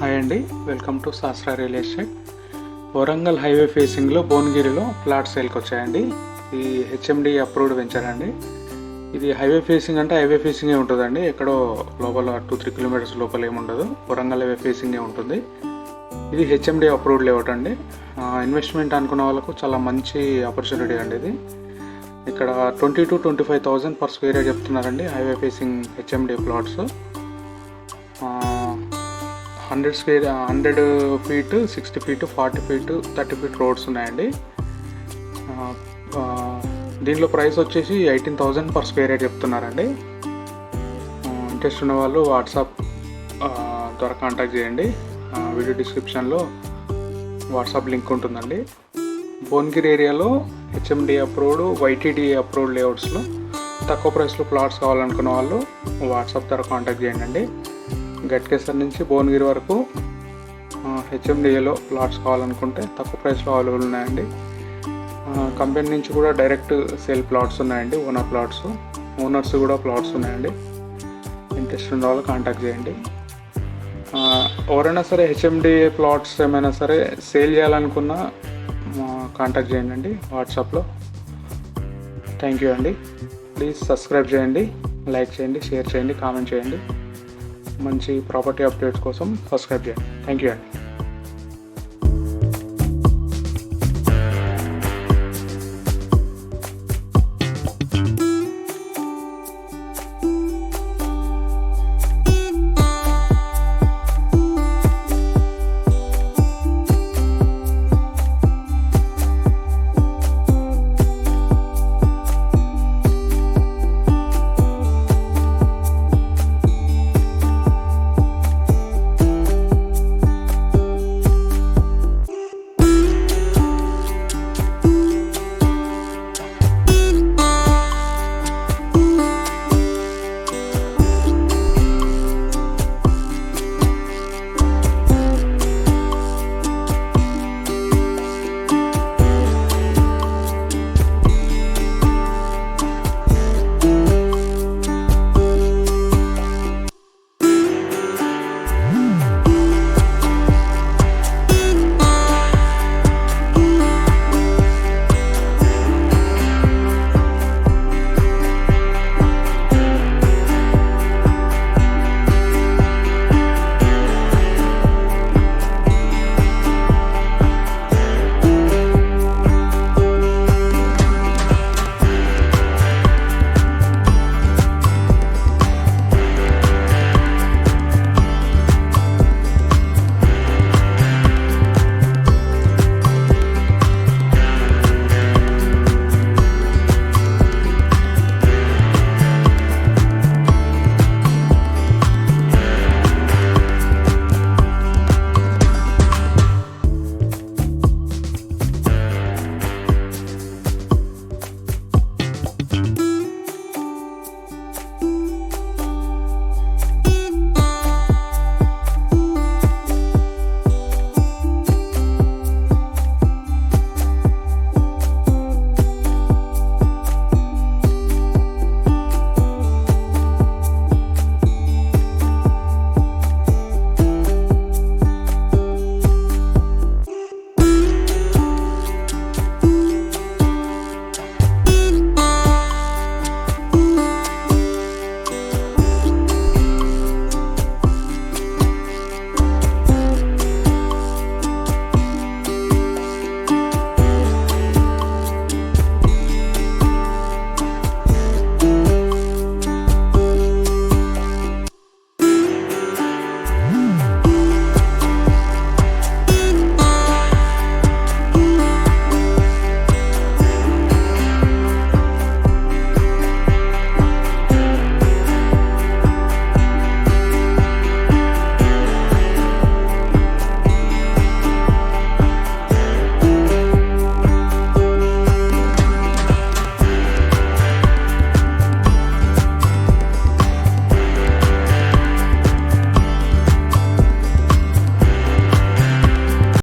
Hi అండి, welcome to శాస్త్ర real estate. Warangal highway ఫేసింగ్లో భువనగిరిలో ప్లాట్ సేల్కి వచ్చాయండి. ఈ హెచ్ఎండి అప్రూవ్డ్ వెంచర్ అండి. ఇది హైవే ఫేసింగ్ అంటే హైవే ఫేసింగే ఉంటుందండి. ఎక్కడో లోపల 2-3 కిలోమీటర్స్ లోపల ఏముండదు, వరంగల్ హైవే ఫేసింగే ఉంటుంది. ఇది హెచ్ఎండి అప్రూవ్డ్ లేఅవుట్ అండి. ఇన్వెస్ట్మెంట్ అనుకున్న వాళ్ళకు చాలా మంచి ఆపర్చునిటీ అండి ఇది. ఇక్కడ 20,000-25,000 పర్ స్క్వేర్ యార్డ్ చెప్తున్నారండి. Highway facing HMD plots 100 feet, 60 feet, 40 feet, 30 feet roads ఉన్నాయండి. దీనిలో ప్రైస్ వచ్చేసి 18,000 పర్ స్క్వేర్ యార్డ్ చెప్తున్నారండి. ఇంట్రెస్ట్ ఉన్న వాళ్ళు వాట్సాప్ ద్వారా కాంటాక్ట్ చేయండి. వీడియో డిస్క్రిప్షన్లో వాట్సాప్ లింక్ ఉంటుందండి. భువనగిరి ఏరియాలో హెచ్ఎండి అప్రూవ్డ్, వైటీడీ అప్రూవ్డ్ లేఅవుట్స్లో తక్కువ ప్రైస్లో ప్లాట్స్ కావాలనుకున్న వాళ్ళు వాట్సాప్ ద్వారా కాంటాక్ట్ చేయండి. గట్కేసర్ నుంచి భువనగిరి వరకు హెచ్ఎండిఏలో ప్లాట్స్ కావాలనుకుంటే తక్కువ ప్రైస్లో అవైలబుల్ ఉన్నాయండి. కంపెనీ నుంచి కూడా డైరెక్ట్ సేల్ ప్లాట్స్ ఉన్నాయండి, ఓనర్స్ కూడా ప్లాట్స్ ఉన్నాయండి. ఇంట్రెస్ట్ ఉన్న వాళ్ళు కాంటాక్ట్ చేయండి. ఎవరైనా సరే హెచ్ఎండిఏ ప్లాట్స్ ఏమైనా సరే సేల్ చేయాలనుకున్నా కాంటాక్ట్ చేయండి వాట్సాప్లో. థ్యాంక్ యూ అండి. ప్లీజ్ సబ్స్క్రైబ్ చేయండి, లైక్ చేయండి, షేర్ చేయండి, కామెంట్ చేయండి. మంచి ప్రాపర్టీ అప్డేట్స్ కోసం సబ్స్క్రైబ్ చేయండి. థ్యాంక్ యూ అండి.